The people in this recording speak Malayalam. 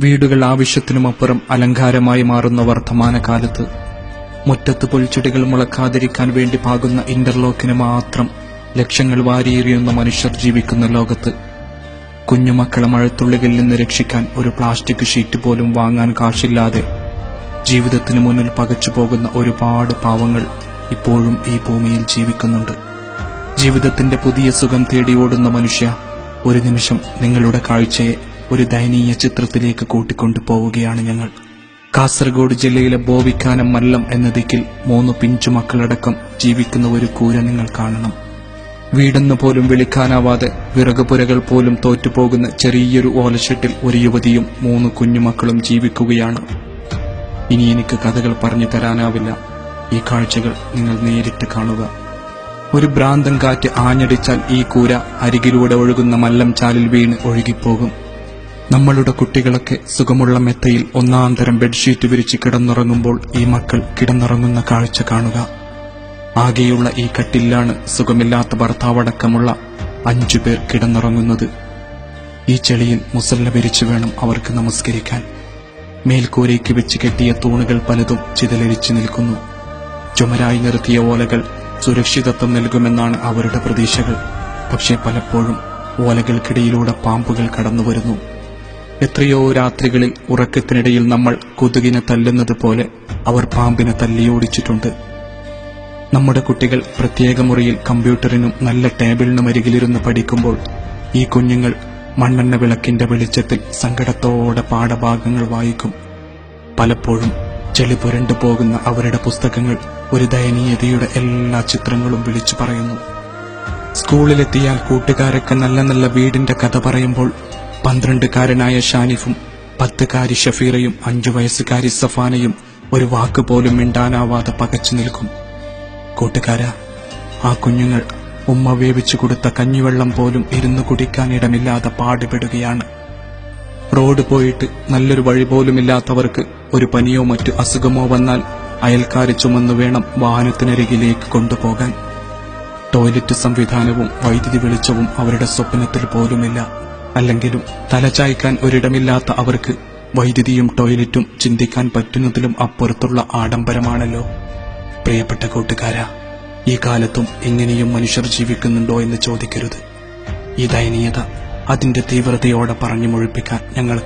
വീടുകൾ ആവശ്യത്തിനുമപ്പുറം അലങ്കാരമായി മാറുന്ന വർത്തമാനകാലത്ത് മുറ്റത്ത് പുൽച്ചെടികൾ മുളക്കാതിരിക്കാൻ വേണ്ടി പാകുന്ന ഇന്റർലോക്കിന് മാത്രം ലക്ഷങ്ങൾ വാരിയെറിയുന്ന മനുഷ്യർ ജീവിക്കുന്ന ലോകത്ത് കുഞ്ഞുമക്കളെ മഴത്തുള്ളികളിൽ നിന്ന് രക്ഷിക്കാൻ ഒരു പ്ലാസ്റ്റിക് ഷീറ്റ് പോലും വാങ്ങാൻ കാശില്ലാതെ ജീവിതത്തിന് മുന്നിൽ പകച്ചു പോകുന്ന ഒരുപാട് പാവങ്ങൾ ഇപ്പോഴും ഈ ഭൂമിയിൽ ജീവിക്കുന്നുണ്ട്. ജീവിതത്തിന്റെ പുതിയ സുഖം തേടി ഓടുന്ന മനുഷ്യ, ഒരു നിമിഷം നിങ്ങളുടെ കാഴ്ചയെ ഒരു ദയനീയ ചിത്രത്തിലേക്ക് കൂട്ടിക്കൊണ്ടു പോവുകയാണ് ഞങ്ങൾ. കാസർഗോഡ് ജില്ലയിലെ ബോവിക്കാനം മല്ലം എന്ന ദിക്കിൽ 3 പിഞ്ചുമക്കളടക്കം ജീവിക്കുന്ന ഒരു കൂര നിങ്ങൾ കാണണം. വീടെന്ന് പോലും വിളിക്കാനാവാതെ വിറകുപുരകൾ പോലും തോറ്റുപോകുന്ന ചെറിയൊരു ഓലഷെട്ടിൽ ഒരു യുവതിയും 3 കുഞ്ഞുമക്കളും ജീവിക്കുകയാണ്. ഇനി എനിക്ക് കഥകൾ പറഞ്ഞു തരാനാവില്ല. ഈ കാഴ്ചകൾ നിങ്ങൾ നേരിട്ട് കാണുക. ഒരു ഭ്രാന്തൻ കാറ്റ് ആഞ്ഞടിച്ചാൽ ഈ കൂര അരികിലൂടെ ഒഴുകുന്ന മല്ലം ചാലിൽ വീണ് ഒഴുകിപ്പോകും. നമ്മളുടെ കുട്ടികളൊക്കെ സുഖമുള്ള മെത്തയിൽ ഒന്നാന്തരം ബെഡ്ഷീറ്റ് വിരിച്ച് കിടന്നുറങ്ങുമ്പോൾ ഈ മക്കൾ കിടന്നുറങ്ങുന്ന കാഴ്ച കാണുക. ആകെയുള്ള ഈ കട്ടിലാണ് സുഖമില്ലാത്ത ഭർത്താവടക്കമുള്ള 5 പേർ കിടന്നുറങ്ങുന്നത്. ഈ ചെളിയിൽ മുസല്ല വിരിച്ചു വേണം അവർക്ക് നമസ്കരിക്കാൻ. മേൽക്കൂരയ്ക്ക് വെച്ച് കെട്ടിയ തൂണുകൾ പലതും ചിതലരിച്ചു നിൽക്കുന്നു. ചുമരായി നിർത്തിയ ഓലകൾ സുരക്ഷിതത്വം നൽകുമെന്നാണ് അവരുടെ പ്രതീക്ഷകൾ. പക്ഷേ പലപ്പോഴും ഓലകൾക്കിടയിലൂടെ പാമ്പുകൾ കടന്നുവരുന്നു. എത്രയോ രാത്രികളിൽ ഉറക്കത്തിനിടയിൽ നമ്മൾ കൊതുകിനെ തല്ലുന്നത് പോലെ അവർ പാമ്പിനെ തല്ലിയോടിച്ചിട്ടുണ്ട്. നമ്മുടെ കുട്ടികൾ പ്രത്യേക മുറിയിൽ കമ്പ്യൂട്ടറിനും നല്ല ടേബിളിനും അരികിലിരുന്ന് പഠിക്കുമ്പോൾ ഈ കുഞ്ഞുങ്ങൾ മണ്ണെണ്ണ വിളക്കിന്റെ വെളിച്ചത്തിൽ സങ്കടത്തോടെ പാഠഭാഗങ്ങൾ വായിക്കും. പലപ്പോഴും ചെളി പുരണ്ടു പോകുന്ന അവരുടെ പുസ്തകങ്ങൾ ഒരു ദയനീയതയുടെ എല്ലാ ചിത്രങ്ങളും വിളിച്ചു പറയുന്നു. സ്കൂളിലെത്തിയാൽ കൂട്ടുകാരൊക്കെ നല്ല നല്ല വീടിന്റെ കഥ പറയുമ്പോൾ 12കാരനായ ഷാനിഫും 10കാരി ഷഫീറയും 5 വയസ്സുകാരി സഫാനയും ഒരു വാക്കുപോലും മിണ്ടാനാവാതെ പകച്ചു നിൽക്കും. കൂട്ടുകാരാ, ആ കുഞ്ഞുങ്ങൾ ഉമ്മ വേവിച്ചു കൊടുത്ത കഞ്ഞിവെള്ളം പോലും ഇരുന്നു കുടിക്കാൻ ഇടമില്ലാതെ പാടുപെടുകയാണ്. റോഡ് പോയിട്ട് നല്ലൊരു വഴി പോലുമില്ലാത്തവർക്ക് ഒരു പനിയോ മറ്റു അസുഖമോ വന്നാൽ അയൽക്കാരെ ചുമന്നു വേണം വാഹനത്തിനരികിലേക്ക് കൊണ്ടുപോകാൻ. ടോയ്ലറ്റ് സംവിധാനവും വൈദ്യുതി വെളിച്ചവും അവരുടെ സ്വപ്നത്തിൽ പോലുമില്ല. അല്ലെങ്കിലും തലചായ്ക്കാൻ ഒരിടമില്ലാത്ത അവർക്ക് വൈദ്യുതിയും ടോയ്ലറ്റും ചിന്തിക്കാൻ പറ്റുന്നതിലും അപ്പുറത്തുള്ള ആഡംബരമാണല്ലോ. പ്രിയപ്പെട്ട കൂട്ടുകാരാ, ഈ കാലത്തും ഇങ്ങനെയും മനുഷ്യർ ജീവിക്കുന്നുണ്ടോ എന്ന് ചോദിക്കരുത്. ഈ ദയനീയത അതിന്റെ തീവ്രതയോടെ പറഞ്ഞു മുഴിപ്പിക്കാൻ ഞങ്ങൾക്ക്